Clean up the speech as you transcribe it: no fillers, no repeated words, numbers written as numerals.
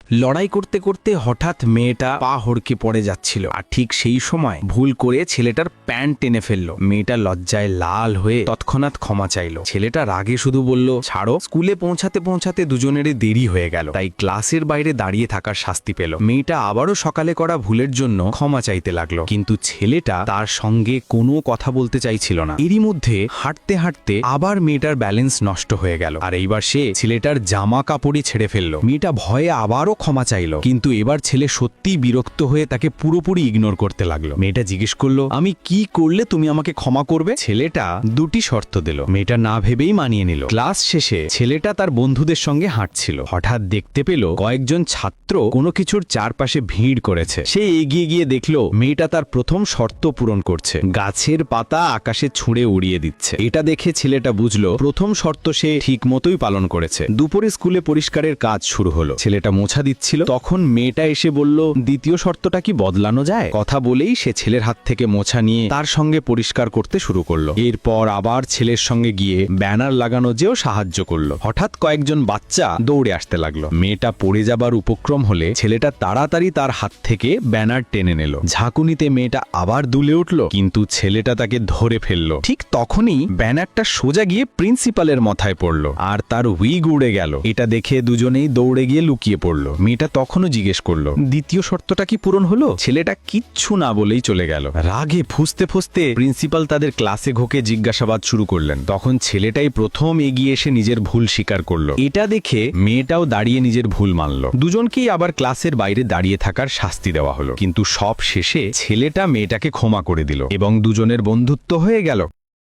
লড়াই করতে করতে হঠাৎ মেয়েটা পা হড়কে পড়ে যাচ্ছিল, আর ঠিক সেই সময় ভুল করে ছেলেটার প্যান্ট টেনে ফেললো। মেয়েটা লজ্জায় লাল হয়ে তৎক্ষণাৎ ক্ষমা চাইল। ছেলেটা রাগে শুধু বলল, ছাড়ো। স্কুলে পৌঁছাতে পৌঁছাতে দুজনেরই দেরি হয়ে গেল, তাই ক্লাসের বাইরে দাঁড়িয়ে থাকার শাস্তি পেল। মেয়েটা আবারও সকালে করা ভুলের জন্য ক্ষমা চাইতে লাগলো, কিন্তু ছেলেটা তার সঙ্গে কোনো কথা বলতে চাইছিল না। এরই মধ্যে হাঁটতে হাঁটতে আবার মেয়েটার ব্যালেন্স নষ্ট হয়ে গেল, আর এইবার সে ছেলেটার জামা কাপড়ই ছেড়ে ফেললো। মেয়েটা ভয়ে আবারও ক্ষমা চাইল, কিন্তু এবার ছেলে সত্যিই বিরক্ত হয়ে তাকে পুরোপুরি ইগনোর করতে লাগলো। মেয়েটা জিজ্ঞেস করলো, আমি কি করলে তুমি আমাকে ক্ষমা করবে? ছেলেটা দুটি শর্ত দিল। মেয়েটা না ভেবেই মানিয়ে নিল। ক্লাস শেষে ছেলেটা তার বন্ধুদের সঙ্গে হাঁটছিল, হঠাৎ দেখতে পেল কয়েকজন ছাত্র কোনো কিছুর চারপাশে ভিড় করেছে। সে এগিয়ে গিয়ে দেখলো মেয়েটা তার প্রথম শর্ত পূরণ করছে, গাছের পাতা আকাশে ছুঁড়ে উড়িয়ে দিচ্ছে। এটা দেখে ছেলেটা বুঝলো প্রথম শর্ত সে ঠিক মতোই পালন করেছে। দুপুরে স্কুলে পরিষ্কারের কাজ শুরু হলো। ছেলেটা মোছা দিচ্ছিল, তখন মেয়েটা এসে বলল, দ্বিতীয় শর্তটা কি বদলানো যায়? কথা বলেই সে ছেলের হাত থেকে মোছা নিয়ে তার সঙ্গে পরিষ্কার করতে শুরু করলো। এরপর আবার ছেলের সঙ্গে গিয়ে ব্যানার লাগানো যেও সাহায্য করলো। হঠাৎ কয়েকজন বাচ্চা দৌড়ে আসতে লাগলো। মেয়েটা পড়ে যাবার উপক্রম হলে ছেলেটা তাড়াতাড়ি তার হাত থেকে ব্যানার টেনে নিল। ঝাঁকুনিতে মেয়েটা আবার দুলে উঠল, কিন্তু ছেলেটা তাকে ধরে ফেললো। ঠিক তখনই ব্যানারটা সোজা গিয়ে প্রিন্সিপালের মাথায় পড়লো, আর তার উইগ উড়ে গেল। এটা দেখে দুজনেই দৌড়ে গিয়ে লুকিয়ে পড়লো। মেয়েটা তখনও জিজ্ঞেস করলো, দ্বিতীয় শর্তটা কি পূরণ হলো? ছেলেটা কিচ্ছু না বলেই চলে গেল। রাগে ফুঁসতে ফুঁসতে প্রিন্সিপাল তাদের ক্লাসে ঢোকে জিজ্ঞাসাবাদ শুরু করলেন। তখন ছেলেটাই প্রথম এগিয়ে এসে নিজের ভুল স্বীকার করলো। এটা দেখে মেয়েটাও দাঁড়িয়ে নিজের ভুল মানল। দুজনকেই আবার ক্লাসের বাইরে দাঁড়িয়ে থাকার শাস্তি দেওয়া হলো, কিন্তু সব শেষে ছেলেটা মেয়েটাকে ক্ষমা করে দিল এবং দুজনের বন্ধুত্ব হয়ে গেল।